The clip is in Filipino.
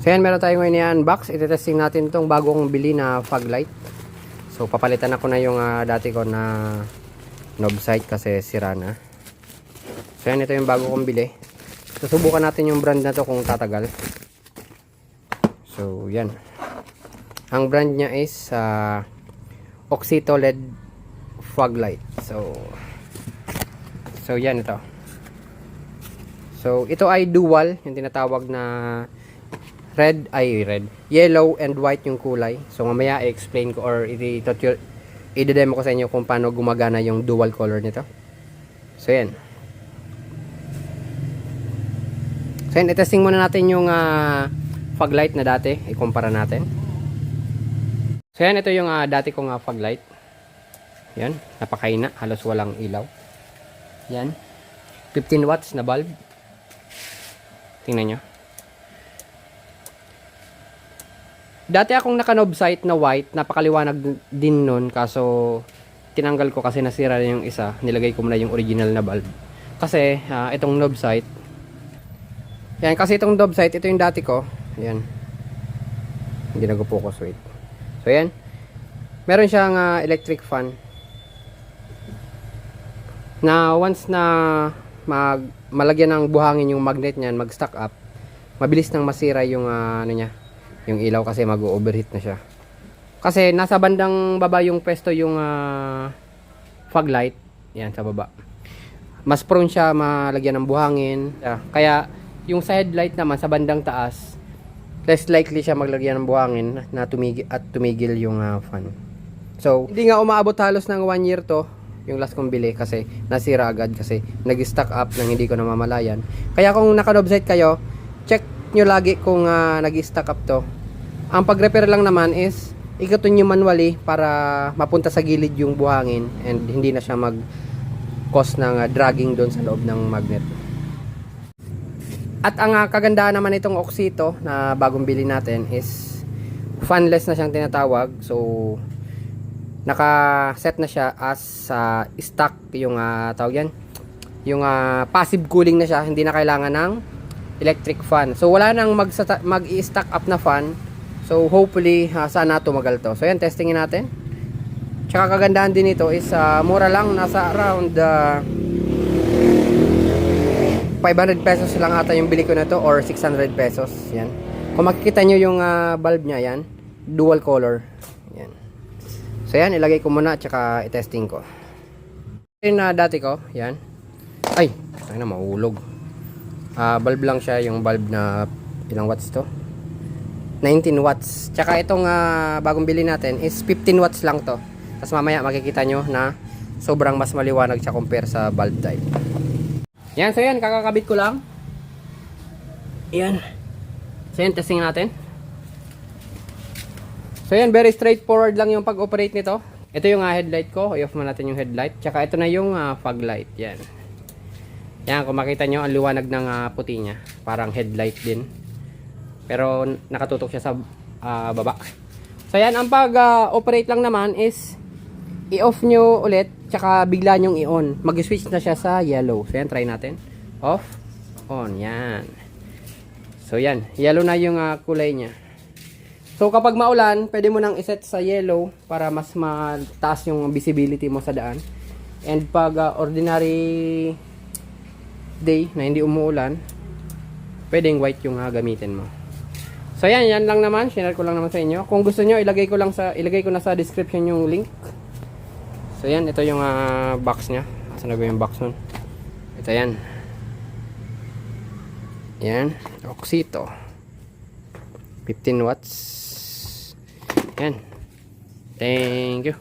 So yan, meron tayong ngayon i-unbox. Iti-testing natin itong bago kong bili na fog light. So papalitan ako na yung dati ko na knob sight kasi sira na. So yan, ito yung bago kong bili. Susubukan natin yung brand na to kung tatagal. So yan. Ang brand niya is Oxito LED fog light. So yan ito. So ito ay dual, yung tinatawag na yellow and white yung kulay. So mamaya i-explain ko or i-demo ko sa inyo kung paano gumagana yung dual color nito. So yan. So yan, i-testing muna natin yung fog light na dati, i-kumpara natin. So yan, ito yung dati kong fog light. Yan, napakaina, halos walang ilaw. Yan, 15 watts na bulb. Tingnan nyo. Dati akong naka-knob sight na white, napakaliwanag din nun, kaso tinanggal ko kasi nasira yung isa, nilagay ko muna yung original na bulb. Kasi itong knob sight, yan, kasi itong knob sight, ito yung dati ko, yan, hindi nag-focus, wait. So yan, meron siyang electric fan, na once na malagyan ng buhangin yung magnet niyan, mag-stack up, mabilis nang masira yung ano niya, yung ilaw kasi mag-overheat na siya. Kasi nasa bandang baba yung pwesto yung fog light. Yan, sa baba. Mas prone siya malagyan ng buhangin. Kaya yung sa headlight naman sa bandang taas, less likely siya maglagyan ng buhangin na tumigil yung fan. So, hindi nga umaabot halos ng 1 year to, yung last kong bili kasi nasira agad kasi nag-stack up nang hindi ko namamalayan. Kaya kung naka-knob sight kayo, check nyo lagi kung nag-stack up to. Ang pag-repair lang naman is ikutin nyo manually para mapunta sa gilid yung buhangin and hindi na siya mag-cause ng dragging doon sa loob ng magnet. At ang kagandahan naman itong Oxito na bagong bili natin is fanless na siyang tinatawag. So naka-set na siya as stock yung tawag yan, yung passive cooling na siya, hindi na kailangan ng electric fan. So wala nang mag-i-stack up na fan. So hopefully sana tumagal to. So yan, testingin natin. Tsaka kagandahan din ito is mura lang, nasa around 500 pesos lang ata yung bili ko na to or 600 pesos. Yan. Kung makikita nyo yung bulb nya, yan, dual color. Yan. So yan, ilagay ko muna tsaka i-testing ko. Yung dati ko, yan. Ay, na mahulog. Bulb lang siya, yung bulb na ilang watts to? 19 watts. Tsaka itong bagong bili natin is 15 watts lang to. Tapos mamaya makikita nyo na sobrang mas maliwanag siya compare sa bulb type. Yan, so yan, kakakabit ko lang. Yan. So yan, testing natin. So yan, very straightforward lang yung pag-operate nito. Ito yung headlight ko. I-off mo natin yung headlight. Tsaka ito na yung fog light. Yan. Yan, kung makita nyo, ang liwanag ng puti niya. Parang headlight din. Pero nakatutok siya sa baba. So yan, ang pag-operate lang naman is i-off nyo ulit, tsaka bigla nyong i-on. Mag-switch na siya sa yellow. So yan, try natin. Off, on, yan. So yan, yellow na yung kulay niya. So kapag maulan, pwede mo nang iset sa yellow para mas mataas yung visibility mo sa daan. And pag ordinary day na hindi umuulan, pwedeng white yung gamitin mo. So yan, yan lang naman, share ko lang naman sa inyo. Kung gusto nyo, ilagay ko na sa description yung link. So yan, ito yung box nya. Asan na ba yung box nun? Ito yan. Yan, Oxito 15 watts. Yan. Thank you.